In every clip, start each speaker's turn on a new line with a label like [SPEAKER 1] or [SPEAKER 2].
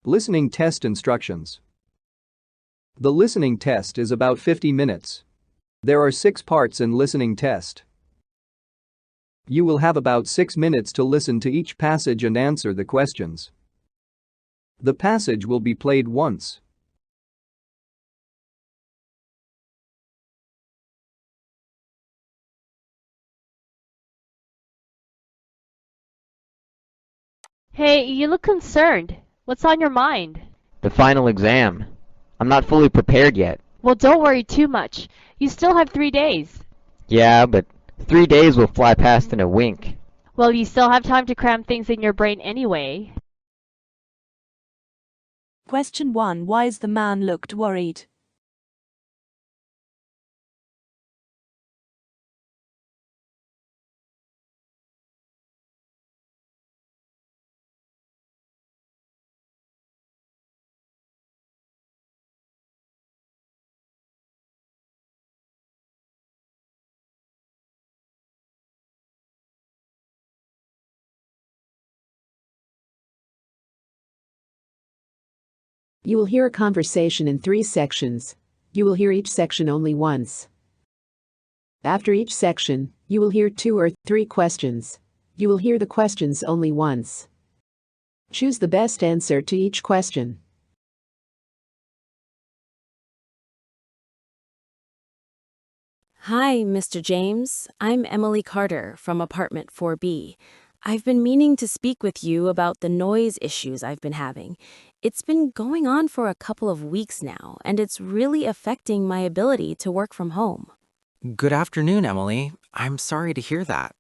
[SPEAKER 1] Listening test instructions. The listening test is about 50 minutes. There are 6 parts in listening test. You will have about 6 minutes to listen to each passage and answer the questions. The passage will be played once.
[SPEAKER 2] Hey, you look concerned. What's on your mind?
[SPEAKER 3] The final exam. I'm not fully prepared yet.
[SPEAKER 2] Well, don't worry too much. You still have 3 days.
[SPEAKER 3] Yeah, but 3 days will fly past in a wink.
[SPEAKER 2] Well, you still have time to cram things in your brain anyway.
[SPEAKER 4] Question 1. Why is the man looked worried?
[SPEAKER 5] You will hear a conversation in 3 sections. You will hear each section only once. After each section, you will hear 2 or 3 questions. You will hear the questions only once. Choose the best answer to each question.
[SPEAKER 6] Hi, Mr. James. I'm Emily Carter from apartment 4B. I've been meaning to speak with you about the noise issues I've been having. It's been going on for a couple of weeks now, and it's really affecting my ability to work from home.
[SPEAKER 7] Good afternoon, Emily. I'm sorry to hear that.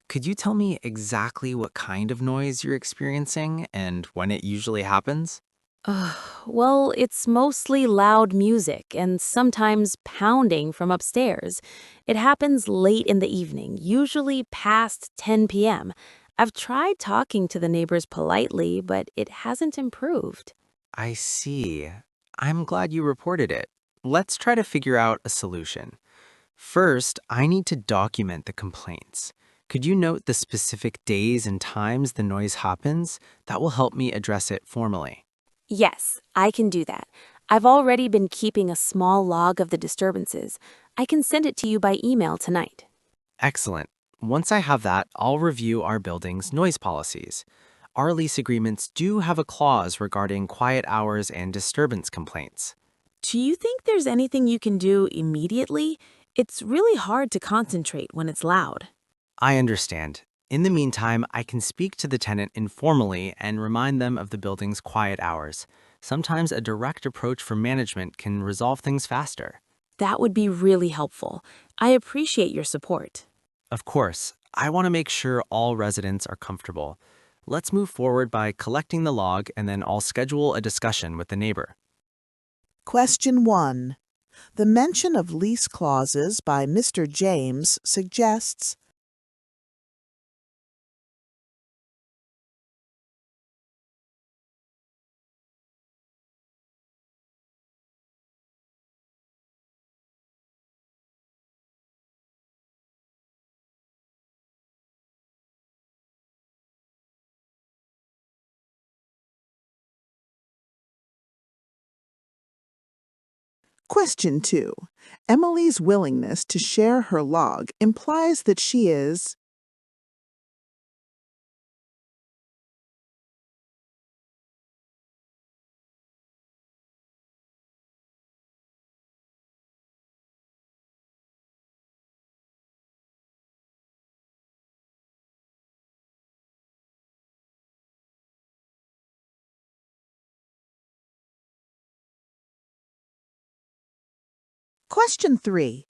[SPEAKER 7] Could you tell me exactly what kind of noise you're experiencing and when it usually happens?
[SPEAKER 6] Well, it's mostly loud music and sometimes pounding from upstairs. It happens late in the evening, usually past 10 p.m. I've tried talking to the neighbors politely, but it hasn't improved.
[SPEAKER 7] I see. I'm glad you reported it. Let's try to figure out a solution. First, I need to document the complaints. Could you note the specific days and times the noise happens? That will help me address it formally.
[SPEAKER 6] Yes, I can do that. I've already been keeping a small log of the disturbances. I can send it to you by email tonight.
[SPEAKER 7] Excellent. Once I have that, I'll review our building's noise policies. Our lease agreements do have a clause regarding quiet hours and disturbance complaints.
[SPEAKER 6] Do you think there's anything you can do immediately? It's really hard to concentrate when it's loud.
[SPEAKER 7] I understand. In the meantime, I can speak to the tenant informally and remind them of the building's quiet hours. Sometimes a direct approach from management can resolve things faster.
[SPEAKER 6] That would be really helpful. I appreciate your support.
[SPEAKER 7] Of course, I want to make sure all residents are comfortable. Let's move forward by collecting the log and then I'll schedule a discussion with the neighbor.
[SPEAKER 8] Question 1. The mention of lease clauses by Mr. James suggests Question 2. Emily's willingness to share her log implies that she is Question 3.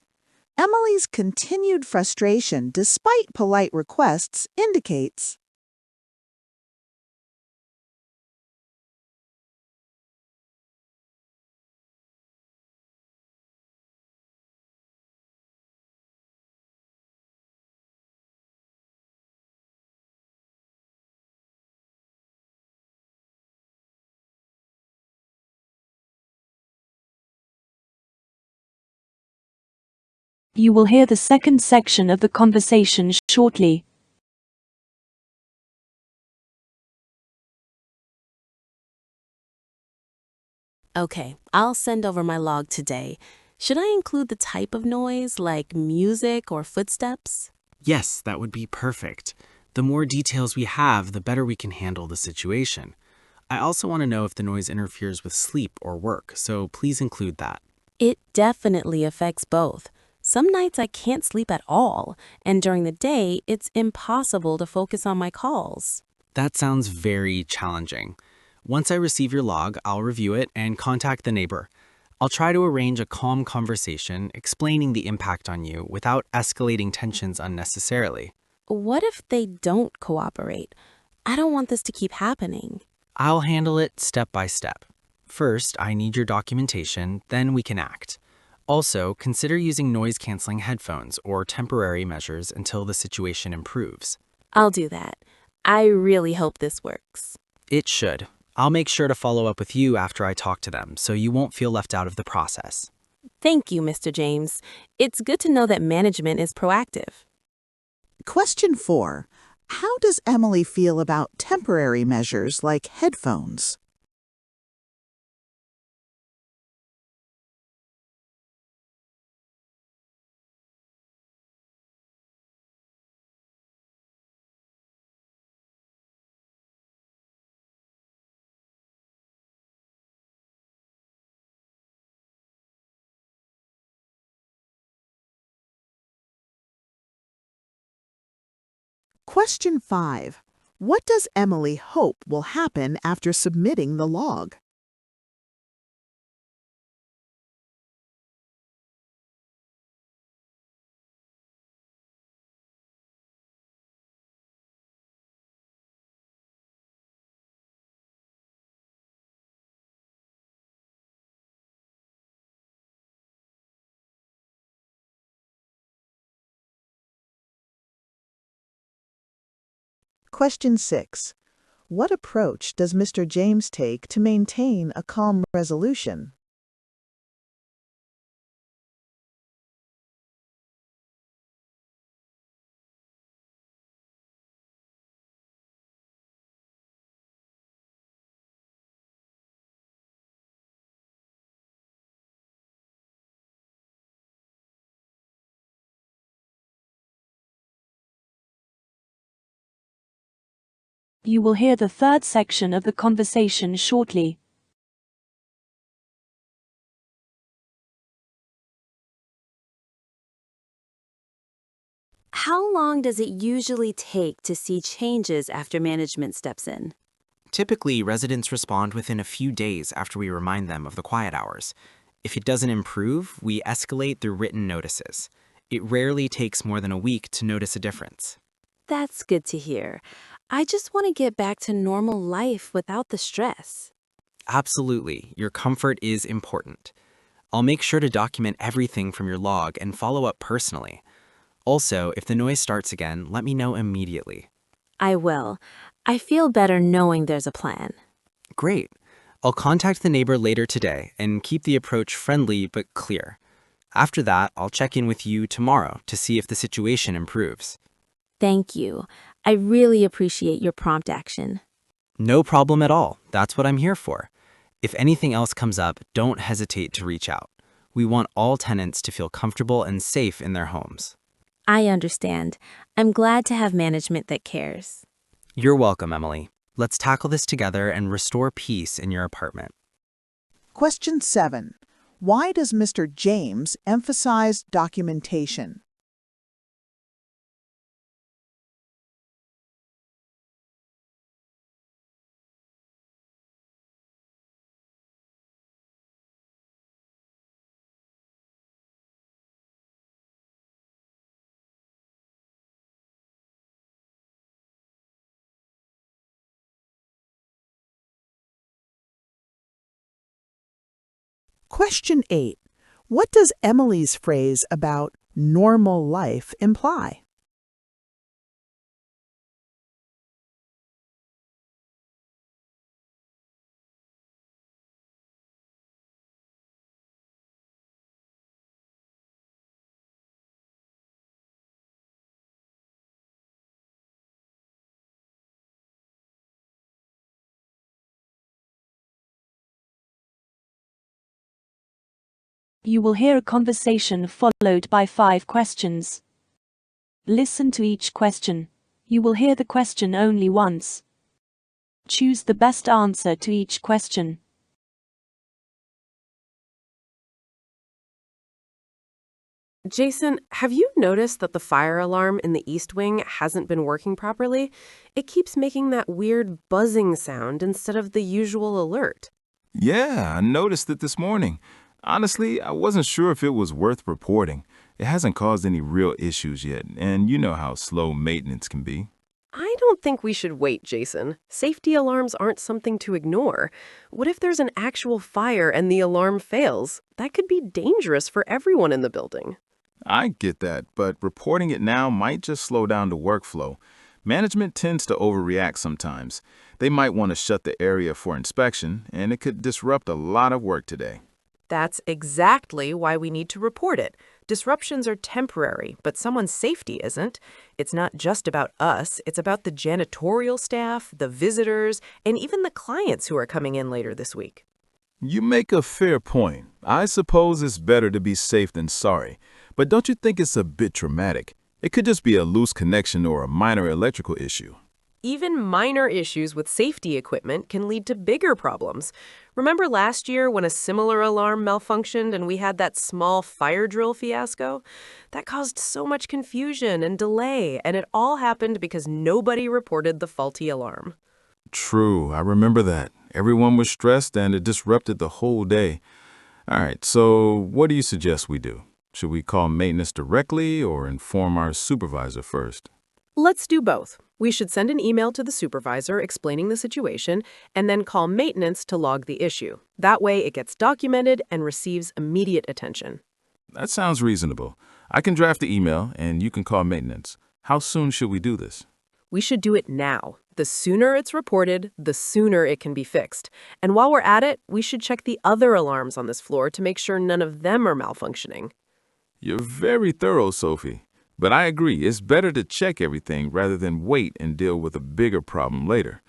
[SPEAKER 8] Emily's continued frustration despite polite requests indicates
[SPEAKER 4] You will hear the second section of the conversation shortly.
[SPEAKER 6] Okay, I'll send over my log today. Should I include the type of noise, like music or footsteps?
[SPEAKER 7] Yes, that would be perfect. The more details we have, the better we can handle the situation. I also want to know if the noise interferes with sleep or work, so please include that.
[SPEAKER 6] It definitely affects both. Some nights I can't sleep at all, and during the day, it's impossible to focus on my calls.
[SPEAKER 7] That sounds very challenging. Once I receive your log, I'll review it and contact the neighbor. I'll try to arrange a calm conversation explaining the impact on you without escalating tensions unnecessarily.
[SPEAKER 6] What if they don't cooperate? I don't want this to keep happening.
[SPEAKER 7] I'll handle it step by step. First, I need your documentation, then we can act. Also, consider using noise-canceling headphones or temporary measures until the situation improves.
[SPEAKER 6] I'll do that. I really hope this works.
[SPEAKER 7] It should. I'll make sure to follow up with you after I talk to them, so you won't feel left out of the process.
[SPEAKER 6] Thank you, Mr. James. It's good to know that management is proactive.
[SPEAKER 8] Question 4. How does Emily feel about temporary measures like headphones? Question 5. What does Emily hope will happen after submitting the log? Question 6. What approach does Mr. James take to maintain a calm resolution?
[SPEAKER 4] You will hear the third section of the conversation shortly.
[SPEAKER 6] How long does it usually take to see changes after management steps in?
[SPEAKER 7] Typically, residents respond within a few days after we remind them of the quiet hours. If it doesn't improve, we escalate through written notices. It rarely takes more than a week to notice a difference.
[SPEAKER 6] That's good to hear. I just want to get back to normal life without the stress.
[SPEAKER 7] Absolutely, your comfort is important. I'll make sure to document everything from your log and follow up personally. Also, if the noise starts again, let me know immediately.
[SPEAKER 6] I will. I feel better knowing there's a plan.
[SPEAKER 7] Great. I'll contact the neighbor later today and keep the approach friendly but clear. After that, I'll check in with you tomorrow to see if the situation improves.
[SPEAKER 6] Thank you. I really appreciate your prompt action.
[SPEAKER 7] No problem at all. That's what I'm here for. If anything else comes up, don't hesitate to reach out. We want all tenants to feel comfortable and safe in their homes.
[SPEAKER 6] I understand. I'm glad to have management that cares.
[SPEAKER 7] You're welcome, Emily. Let's tackle this together and restore peace in your apartment.
[SPEAKER 8] Question 7. Why does Mr. James emphasize documentation? Question 8. What does Emily's phrase about normal life imply?
[SPEAKER 4] You will hear a conversation followed by 5 questions. Listen to each question. You will hear the question only once. Choose the best answer to each question.
[SPEAKER 9] Jason, have you noticed that the fire alarm in the East Wing hasn't been working properly? It keeps making that weird buzzing sound instead of the usual alert.
[SPEAKER 10] Yeah, I noticed it this morning. Honestly, I wasn't sure if it was worth reporting. It hasn't caused any real issues yet, and you know how slow maintenance can be.
[SPEAKER 9] I don't think we should wait, Jason. Safety alarms aren't something to ignore. What if there's an actual fire and the alarm fails? That could be dangerous for everyone in the building.
[SPEAKER 10] I get that, but reporting it now might just slow down the workflow. Management tends to overreact sometimes. They might want to shut the area for inspection, and it could disrupt a lot of work today.
[SPEAKER 11] That's exactly why we need to report it. Disruptions are temporary, but someone's safety isn't. It's not just about us, it's about the janitorial staff, the visitors, and even the clients who are coming in later this week.
[SPEAKER 10] You make a fair point. I suppose it's better to be safe than sorry. But don't you think it's a bit dramatic? It could just be a loose connection or a minor electrical issue.
[SPEAKER 11] Even minor issues with safety equipment can lead to bigger problems. Remember last year when a similar alarm malfunctioned and we had that small fire drill fiasco? That caused so much confusion and delay, and it all happened because nobody reported the faulty alarm.
[SPEAKER 10] True, I remember that. Everyone was stressed and it disrupted the whole day. All right, so what do you suggest we do? Should we call maintenance directly or inform our supervisor first?
[SPEAKER 11] Let's do both. We should send an email to the supervisor explaining the situation and then call maintenance to log the issue. That way it gets documented and receives immediate attention.
[SPEAKER 10] That sounds reasonable. I can draft the email and you can call maintenance. How soon should we do this?
[SPEAKER 11] We should do it now. The sooner it's reported, the sooner it can be fixed. And while we're at it, we should check the other alarms on this floor to make sure none of them are malfunctioning.
[SPEAKER 10] You're very thorough, Sophie. But I agree, it's better to check everything rather than wait and deal with a bigger problem later.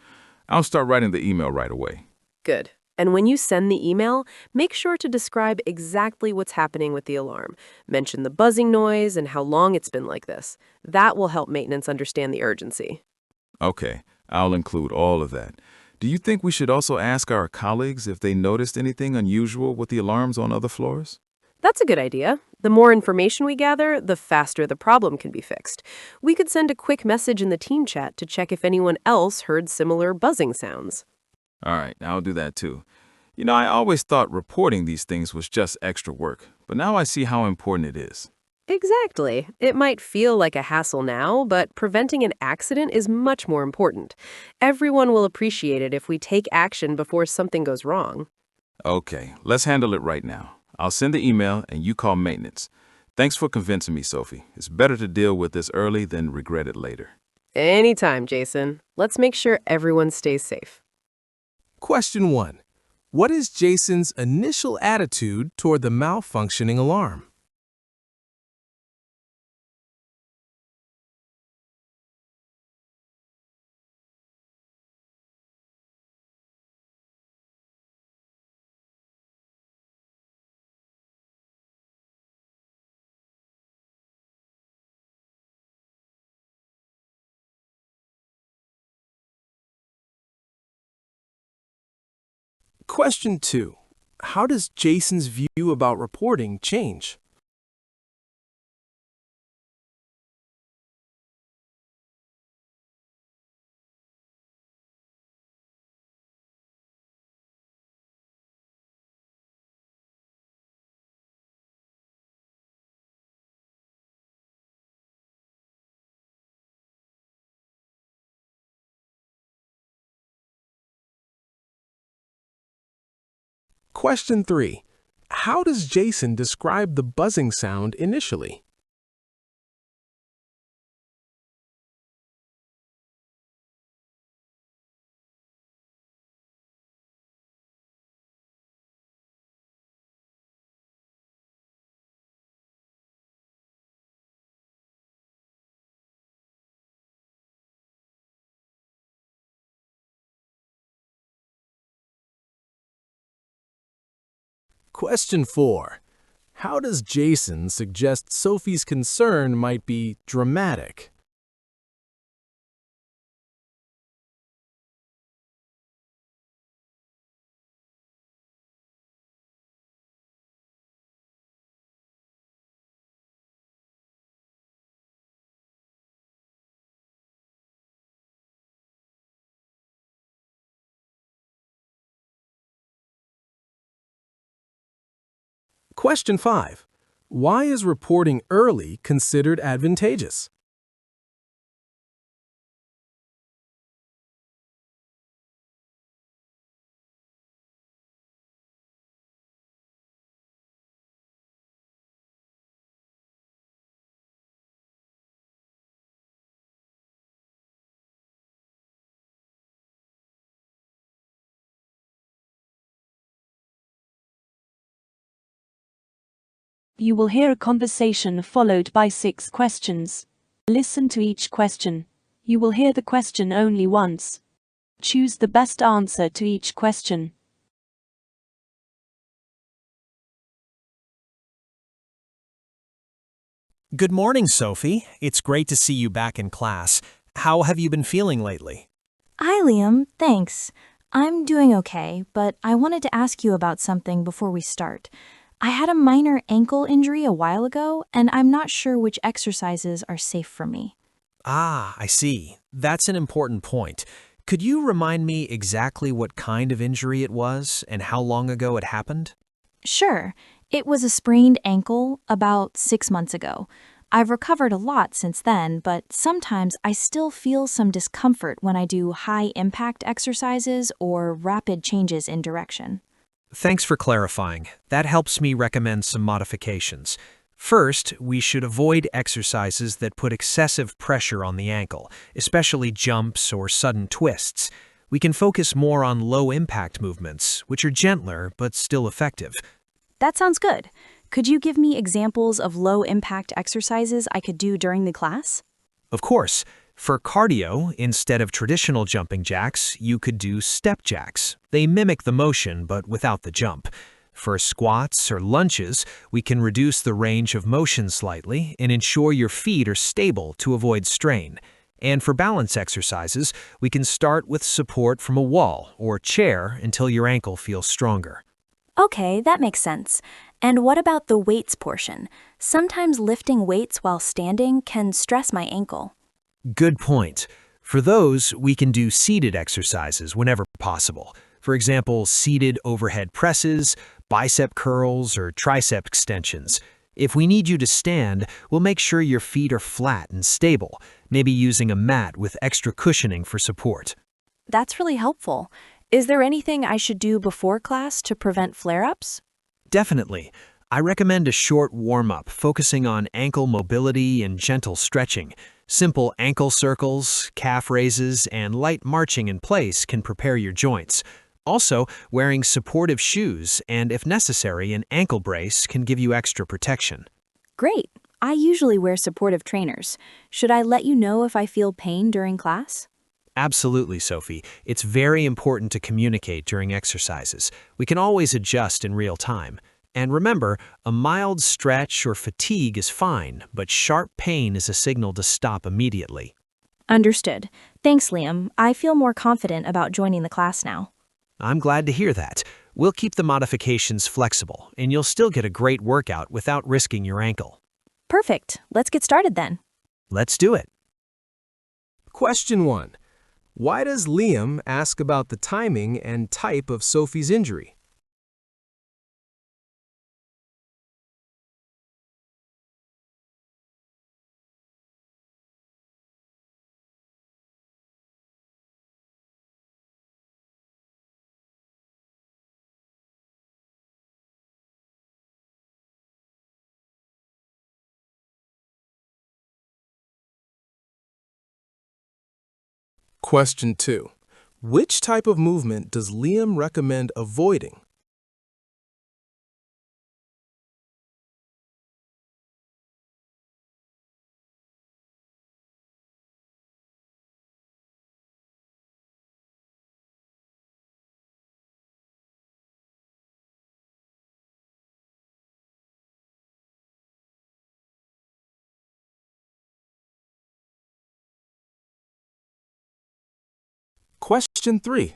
[SPEAKER 10] I'll start writing the email right away.
[SPEAKER 11] Good. And when you send the email, make sure to describe exactly what's happening with the alarm. Mention the buzzing noise and how long it's been like this. That will help maintenance understand the urgency.
[SPEAKER 10] Okay, I'll include all of that. Do you think we should also ask our colleagues if they noticed anything unusual with the alarms on other floors?
[SPEAKER 11] That's a good idea. The more information we gather, the faster the problem can be fixed. We could send a quick message in the team chat to check if anyone else heard similar buzzing sounds.
[SPEAKER 10] All right, I'll do that too. You know, I always thought reporting these things was just extra work, but now I see how important it is.
[SPEAKER 11] Exactly. It might feel like a hassle now, but preventing an accident is much more important. Everyone will appreciate it if we take action before something goes wrong.
[SPEAKER 10] Okay, let's handle it right now. I'll send the email and you call maintenance. Thanks for convincing me, Sophie. It's better to deal with this early than regret it later.
[SPEAKER 11] Anytime, Jason. Let's make sure everyone stays safe.
[SPEAKER 12] Question 1. What is Jason's initial attitude toward the malfunctioning alarm? Question 2. How does Jason's view about reporting change? Question 3. How does Jason describe the buzzing sound initially? Question 4. How does Jason suggest Sophie's concern might be dramatic? Question 5. Why is reporting early considered advantageous?
[SPEAKER 4] You will hear a conversation followed by 6 questions. Listen to each question. You will hear the question only once. Choose the best answer to each question.
[SPEAKER 13] Good morning, Sophie. It's great to see you back in class. How have you been feeling lately?
[SPEAKER 6] Hi, Liam. Thanks. I'm doing okay, but I wanted to ask you about something before we start. I had a minor ankle injury a while ago, and I'm not sure which exercises are safe for me.
[SPEAKER 13] Ah, I see. That's an important point. Could you remind me exactly what kind of injury it was and how long ago it happened?
[SPEAKER 6] Sure. It was a sprained ankle about 6 months ago. I've recovered a lot since then, but sometimes I still feel some discomfort when I do high-impact exercises or rapid changes in direction.
[SPEAKER 13] Thanks for clarifying. That helps me recommend some modifications. First, we should avoid exercises that put excessive pressure on the ankle, especially jumps or sudden twists. We can focus more on low-impact movements, which are gentler but still effective.
[SPEAKER 6] That sounds good. Could you give me examples of low-impact exercises I could do during the class?
[SPEAKER 13] Of course, for cardio, instead of traditional jumping jacks, you could do step jacks. They mimic the motion but without the jump. For squats or lunges, we can reduce the range of motion slightly and ensure your feet are stable to avoid strain. And for balance exercises, we can start with support from a wall or chair until your ankle feels stronger.
[SPEAKER 6] Okay, that makes sense. And what about the weights portion? Sometimes lifting weights while standing can stress my ankle.
[SPEAKER 13] Good point. For those, we can do seated exercises whenever possible. For example, seated overhead presses, bicep curls, or tricep extensions. If we need you to stand, we'll make sure your feet are flat and stable, maybe using a mat with extra cushioning for support.
[SPEAKER 6] That's really helpful. Is there anything I should do before class to prevent flare-ups?
[SPEAKER 13] Definitely. I recommend a short warm-up focusing on ankle mobility and gentle stretching. Simple ankle circles, calf raises, and light marching in place can prepare your joints. Also, wearing supportive shoes and, if necessary, an ankle brace can give you extra protection.
[SPEAKER 6] Great. I usually wear supportive trainers. Should I let you know if I feel pain during class?
[SPEAKER 13] Absolutely, Sophie. It's very important to communicate during exercises. We can always adjust in real time. And remember, a mild stretch or fatigue is fine, but sharp pain is a signal to stop immediately.
[SPEAKER 6] Understood. Thanks, Liam. I feel more confident about joining the class now.
[SPEAKER 13] I'm glad to hear that. We'll keep the modifications flexible, and you'll still get a great workout without risking your ankle.
[SPEAKER 6] Perfect. Let's get started then.
[SPEAKER 13] Let's do it.
[SPEAKER 12] Question 1. Why does Liam ask about the timing and type of Sophie's injury? Question 2. Which type of movement does Liam recommend avoiding? Question 3.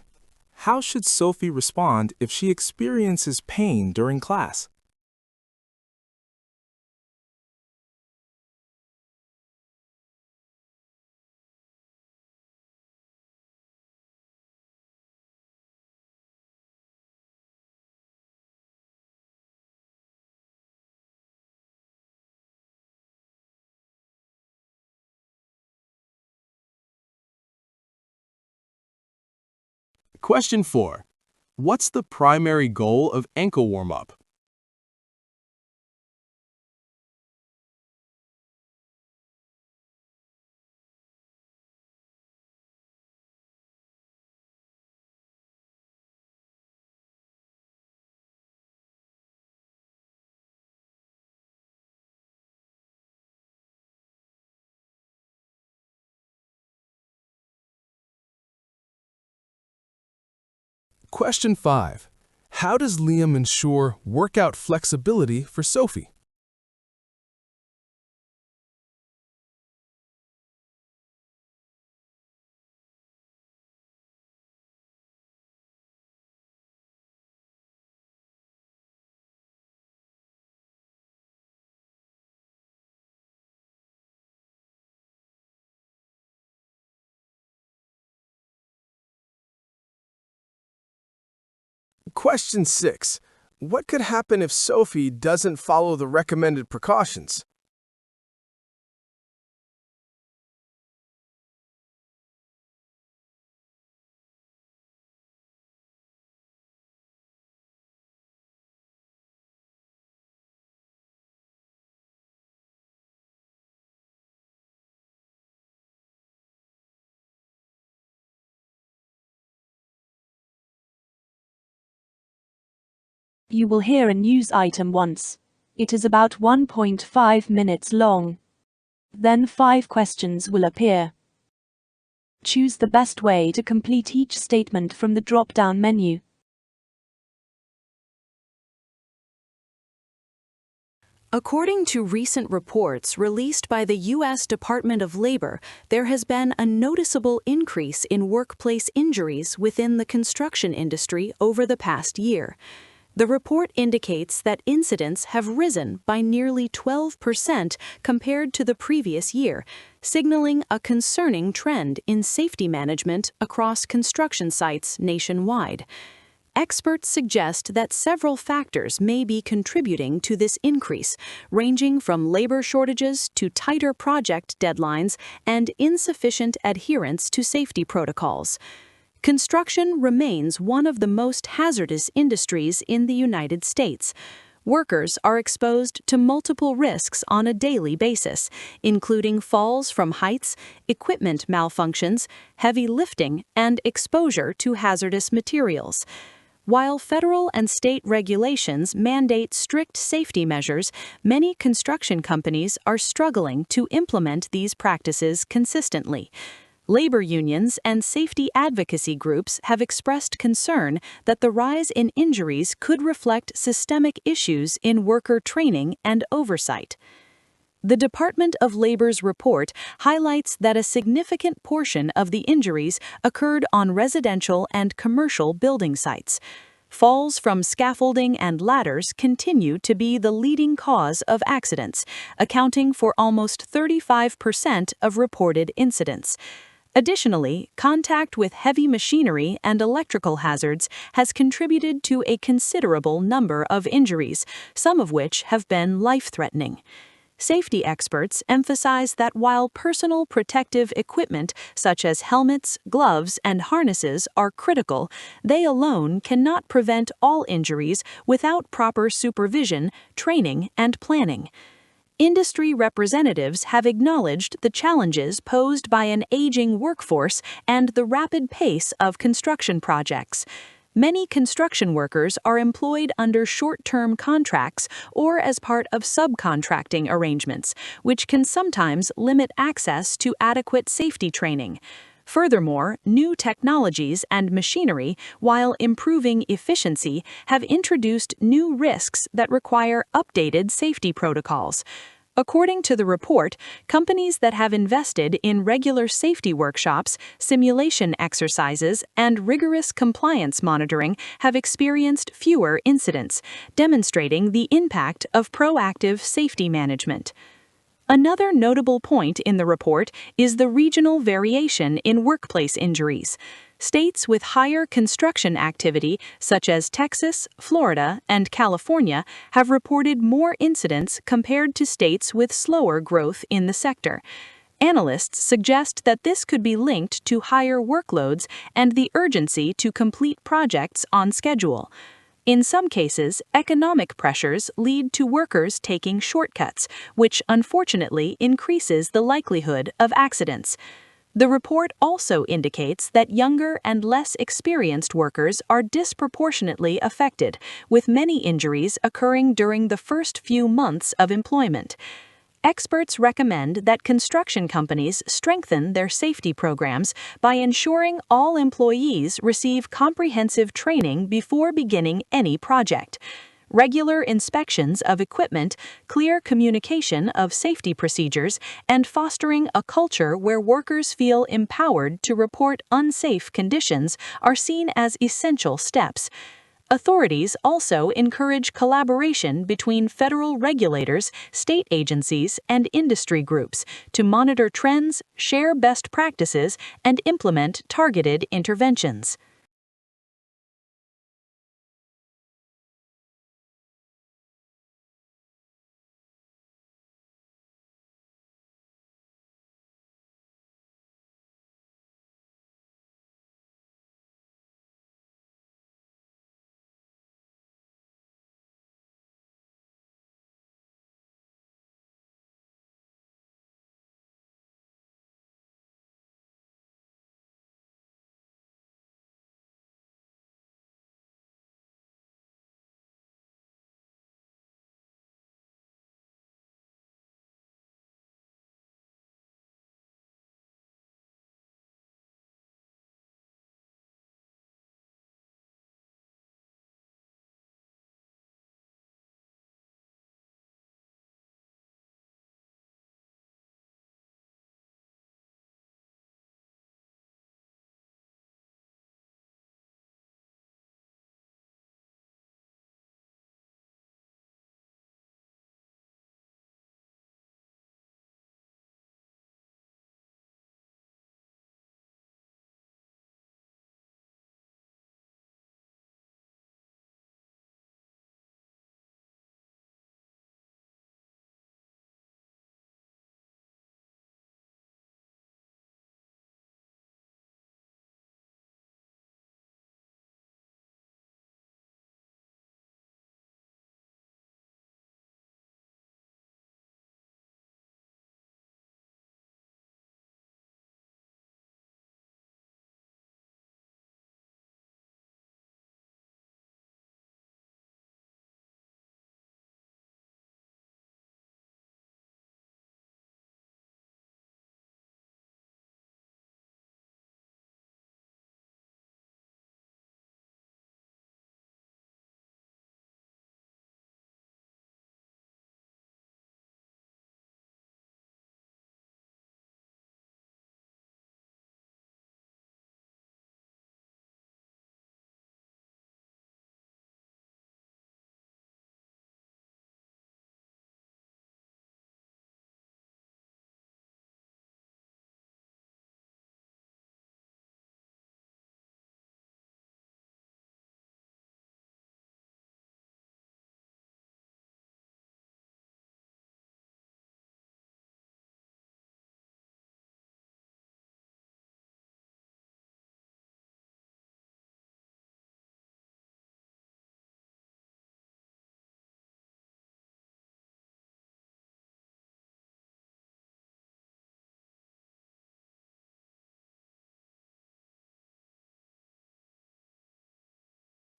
[SPEAKER 12] How should Sophie respond if she experiences pain during class? Question 4. What's the primary goal of ankle warm-up? Question 5. How does Liam ensure workout flexibility for Sophie? Question 6. What could happen if Sophie doesn't follow the recommended precautions?
[SPEAKER 4] You will hear a news item once. It is about 1.5 minutes long. Then 5 questions will appear. Choose the best way to complete each statement from the drop-down menu.
[SPEAKER 6] According to recent reports released by the U.S. Department of Labor, there has been a noticeable increase in workplace injuries within the construction industry over the past year. The report indicates that incidents have risen by nearly 12% compared to the previous year, signaling a concerning trend in safety management across construction sites nationwide. Experts suggest that several factors may be contributing to this increase, ranging from labor shortages to tighter project deadlines and insufficient adherence to safety protocols. Construction remains one of the most hazardous industries in the United States. Workers are exposed to multiple risks on a daily basis, including falls from heights, equipment malfunctions, heavy lifting, and exposure to hazardous materials. While federal and state regulations mandate strict safety measures, many construction companies are struggling to implement these practices consistently. Labor unions and safety advocacy groups have expressed concern that the rise in injuries could reflect systemic issues in worker training and oversight. The Department of Labor's report highlights that a significant portion of the injuries occurred on residential and commercial building sites. Falls from scaffolding and ladders continue to be the leading cause of accidents, accounting for almost 35% of reported incidents. Additionally, contact with heavy machinery and electrical hazards has contributed to a considerable number of injuries, some of which have been life-threatening. Safety experts emphasize that while personal protective equipment such as helmets, gloves, and harnesses are critical, they alone cannot prevent all injuries without proper supervision, training, and planning. Industry representatives have acknowledged the challenges posed by an aging workforce and the rapid pace of construction projects. Many construction workers are employed under short-term contracts or as part of subcontracting arrangements, which can sometimes limit access to adequate safety training. Furthermore, new technologies and machinery, while improving efficiency, have introduced new risks that require updated safety protocols.
[SPEAKER 14] According to the report, companies that have invested in regular safety workshops, simulation exercises, and rigorous compliance monitoring have experienced fewer incidents, demonstrating the impact of proactive safety management. Another notable point in the report is the regional variation in workplace injuries. States with higher construction activity, such as Texas, Florida, and California, have reported more incidents compared to states with slower growth in the sector. Analysts suggest that this could be linked to higher workloads and the urgency to complete projects on schedule. In some cases, economic pressures lead to workers taking shortcuts, which unfortunately increases the likelihood of accidents. The report also indicates that younger and less experienced workers are disproportionately affected, with many injuries occurring during the first few months of employment. Experts recommend that construction companies strengthen their safety programs by ensuring all employees receive comprehensive training before beginning any project. Regular inspections of equipment, clear communication of safety procedures, and fostering a culture where workers feel empowered to report unsafe conditions are seen as essential steps. Authorities also encourage collaboration between federal regulators, state agencies, and industry groups to monitor trends, share best practices, and implement targeted interventions.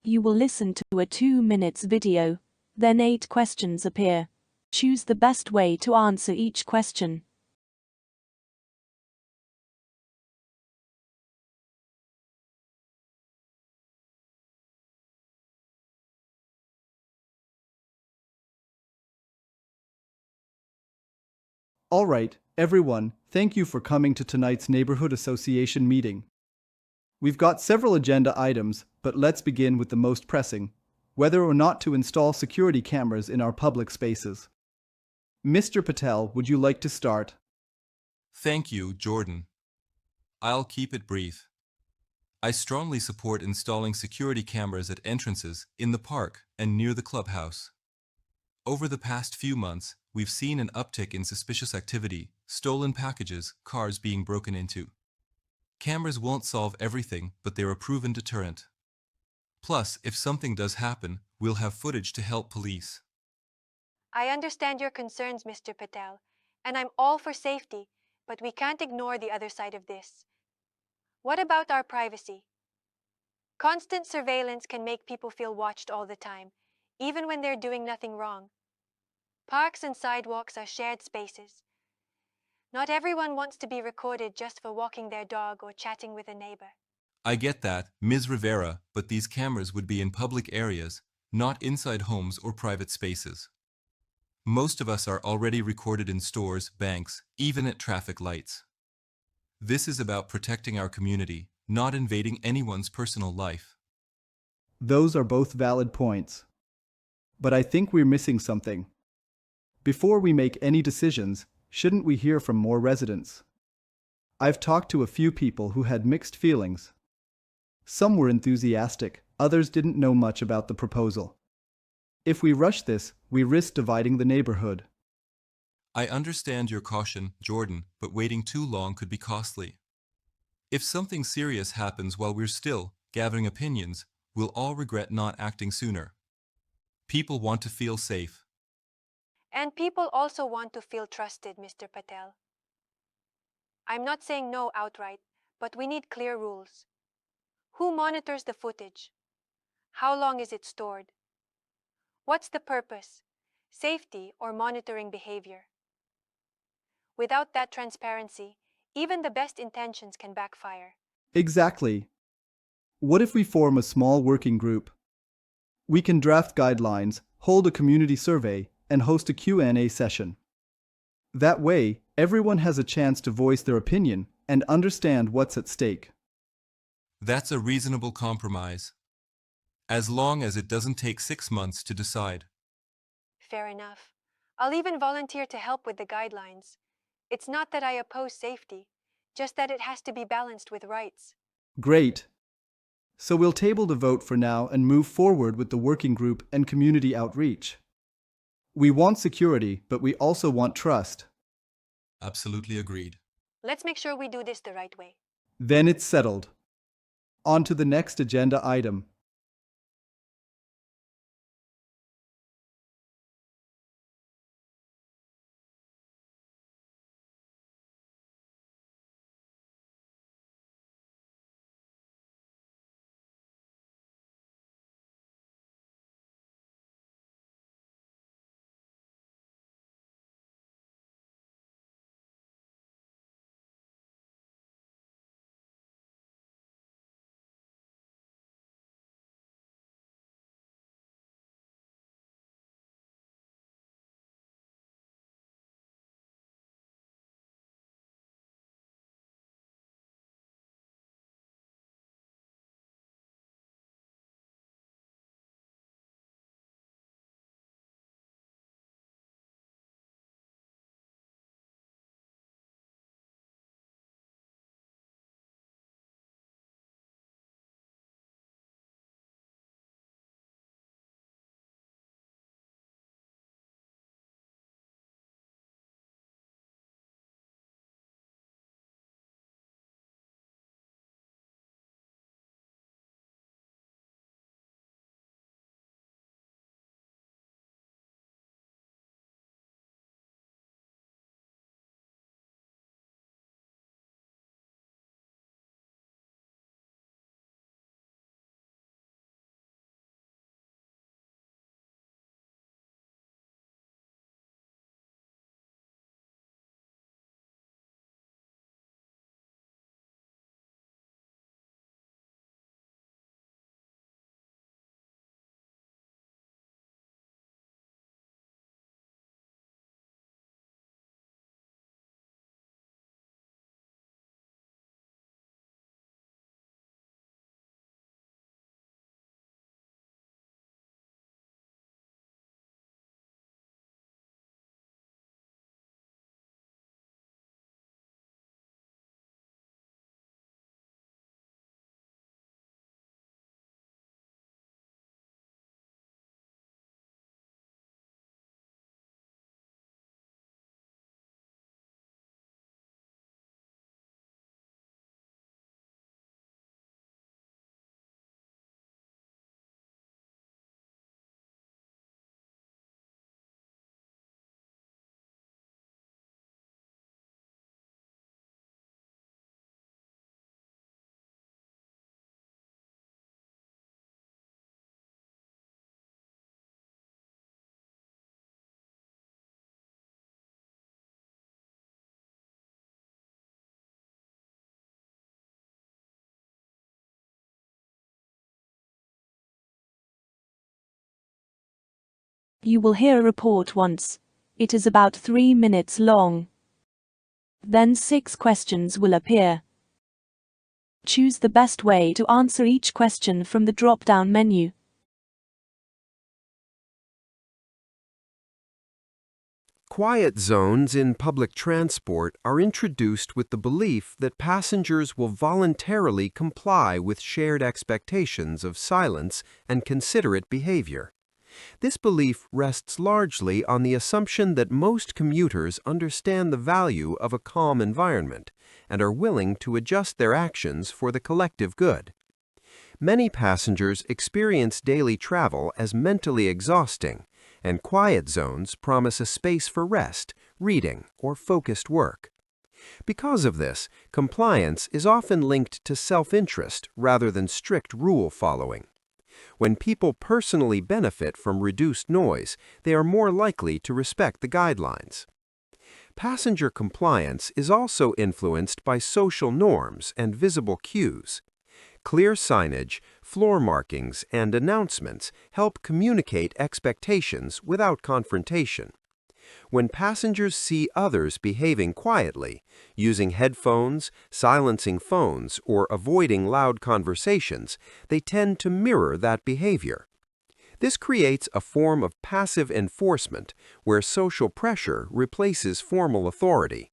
[SPEAKER 4] You will listen to a 2 minutes video. Then 8 questions appear. Choose the best way to answer each question.
[SPEAKER 15] All right, everyone, thank you for coming to tonight's Neighborhood Association meeting. We've got several agenda items, but let's begin with the most pressing: whether or not to install security cameras in our public spaces. Mr. Patel, would you like to start?
[SPEAKER 16] Thank you, Jordan. I'll keep it brief. I strongly support installing security cameras at entrances, in the park, and near the clubhouse. Over the past few months, we've seen an uptick in suspicious activity, stolen packages, cars being broken into. Cameras won't solve everything, but they're a proven deterrent. Plus, if something does happen, we'll have footage to help police.
[SPEAKER 17] I understand your concerns, Mr. Patel, and I'm all for safety, but we can't ignore the other side of this. What about our privacy? Constant surveillance can make people feel watched all the time, even when they're doing nothing wrong. Parks and sidewalks are shared spaces. Not everyone wants to be recorded just for walking their dog or chatting with a neighbor.
[SPEAKER 16] I get that, Ms. Rivera, but these cameras would be in public areas, not inside homes or private spaces. Most of us are already recorded in stores, banks, even at traffic lights. This is about protecting our community, not invading anyone's personal life.
[SPEAKER 15] Those are both valid points. But I think we're missing something. Before we make any decisions, shouldn't we hear from more residents? I've talked to a few people who had mixed feelings. Some were enthusiastic, others didn't know much about the proposal. If we rush this, we risk dividing the neighborhood.
[SPEAKER 16] I understand your caution, Jordan, but waiting too long could be costly. If something serious happens while we're still gathering opinions, we'll all regret not acting sooner. People want to feel safe.
[SPEAKER 17] And people also want to feel trusted, Mr. Patel. I'm not saying no outright, but we need clear rules. Who monitors the footage? How long is it stored? What's the purpose? Safety or monitoring behavior? Without that transparency, even the best intentions can backfire.
[SPEAKER 15] Exactly. What if we form a small working group? We can draft guidelines, hold a community survey, and host a Q&A session. That way, everyone has a chance to voice their opinion and understand what's at stake.
[SPEAKER 16] That's a reasonable compromise. As long as it doesn't take 6 months to decide.
[SPEAKER 17] Fair enough. I'll even volunteer to help with the guidelines. It's not that I oppose safety, just that it has to be balanced with rights.
[SPEAKER 15] Great. So we'll table the vote for now and move forward with the working group and community outreach. We want security, but we also want trust.
[SPEAKER 16] Absolutely agreed.
[SPEAKER 17] Let's make sure we do this the right way.
[SPEAKER 15] Then it's settled. On to the next agenda item.
[SPEAKER 4] You will hear a report once. It is about 3 minutes long. Then 6 questions will appear. Choose the best way to answer each question from the drop-down menu.
[SPEAKER 18] Quiet zones in public transport are introduced with the belief that passengers will voluntarily comply with shared expectations of silence and considerate behavior. This belief rests largely on the assumption that most commuters understand the value of a calm environment and are willing to adjust their actions for the collective good. Many passengers experience daily travel as mentally exhausting, and quiet zones promise a space for rest, reading, or focused work. Because of this, compliance is often linked to self-interest rather than strict rule following. When people personally benefit from reduced noise, they are more likely to respect the guidelines. Passenger compliance is also influenced by social norms and visible cues. Clear signage, floor markings, and announcements help communicate expectations without confrontation. When passengers see others behaving quietly, using headphones, silencing phones, or avoiding loud conversations, they tend to mirror that behavior. This creates a form of passive enforcement where social pressure replaces formal authority.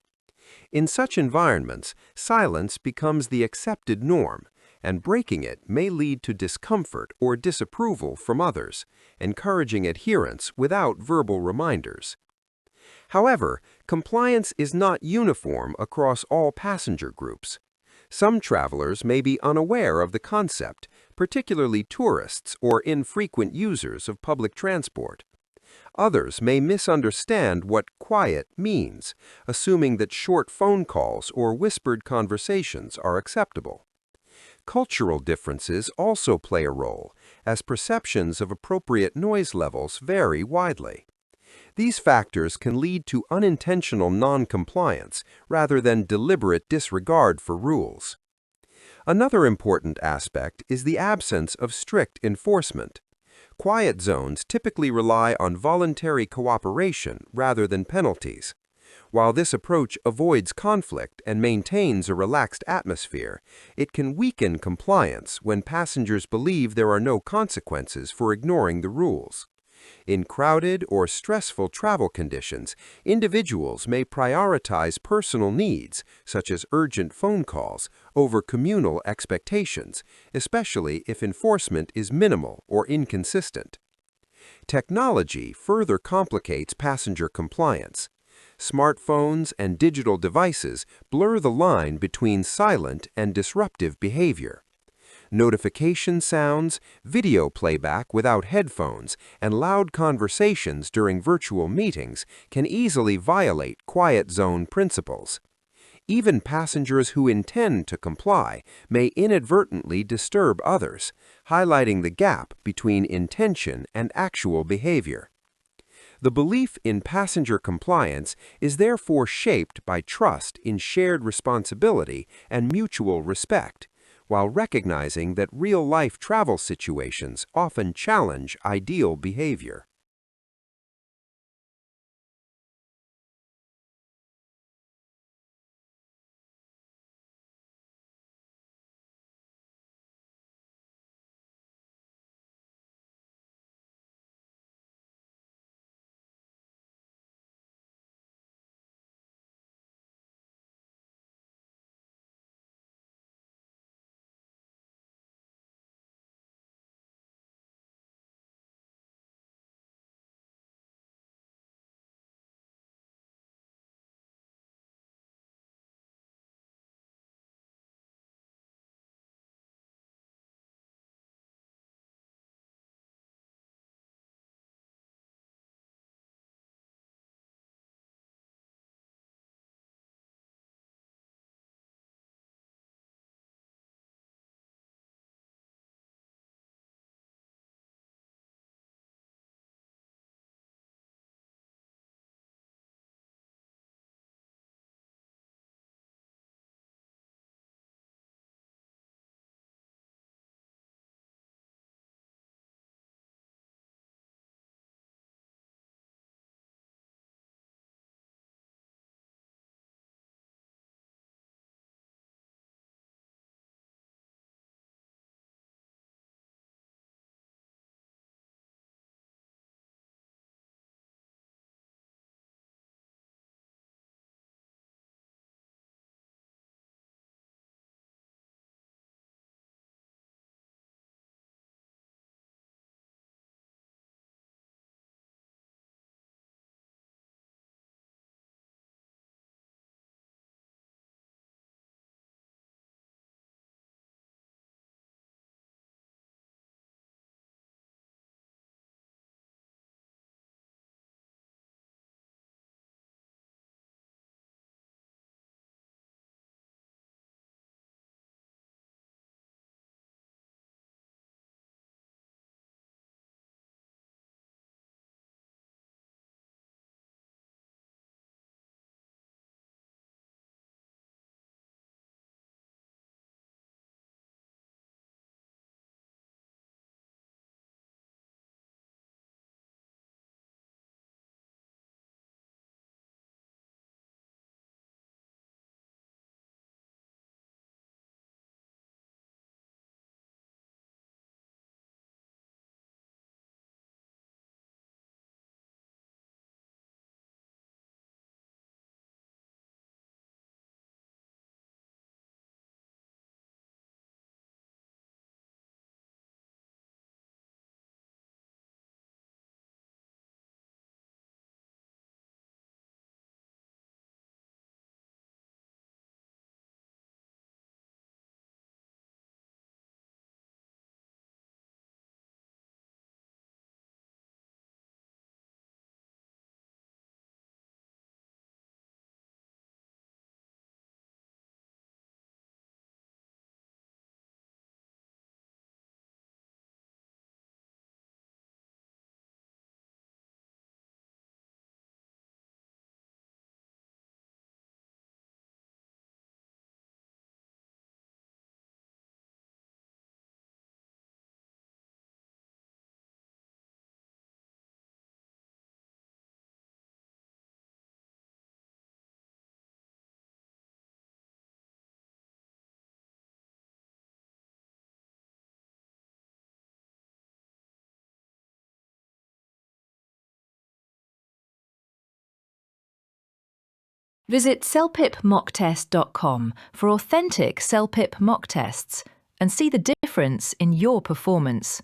[SPEAKER 18] In such environments, silence becomes the accepted norm, and breaking it may lead to discomfort or disapproval from others, encouraging adherence without verbal reminders. However, compliance is not uniform across all passenger groups. Some travelers may be unaware of the concept, particularly tourists or infrequent users of public transport. Others may misunderstand what quiet means, assuming that short phone calls or whispered conversations are acceptable. Cultural differences also play a role, as perceptions of appropriate noise levels vary widely. These factors can lead to unintentional non-compliance rather than deliberate disregard for rules. Another important aspect is the absence of strict enforcement. Quiet zones typically rely on voluntary cooperation rather than penalties. While this approach avoids conflict and maintains a relaxed atmosphere, it can weaken compliance when passengers believe there are no consequences for ignoring the rules. In crowded or stressful travel conditions, individuals may prioritize personal needs, such as urgent phone calls, over communal expectations, especially if enforcement is minimal or inconsistent. Technology further complicates passenger compliance. Smartphones and digital devices blur the line between silent and disruptive behavior. Notification sounds, video playback without headphones, and loud conversations during virtual meetings can easily violate quiet zone principles. Even passengers who intend to comply may inadvertently disturb others, highlighting the gap between intention and actual behavior. The belief in passenger compliance is therefore shaped by trust in shared responsibility and mutual respect, while recognizing that real-life travel situations often challenge ideal behavior.
[SPEAKER 19] Visit celpipmocktest.com for authentic Celpip mock tests and see the difference in your performance.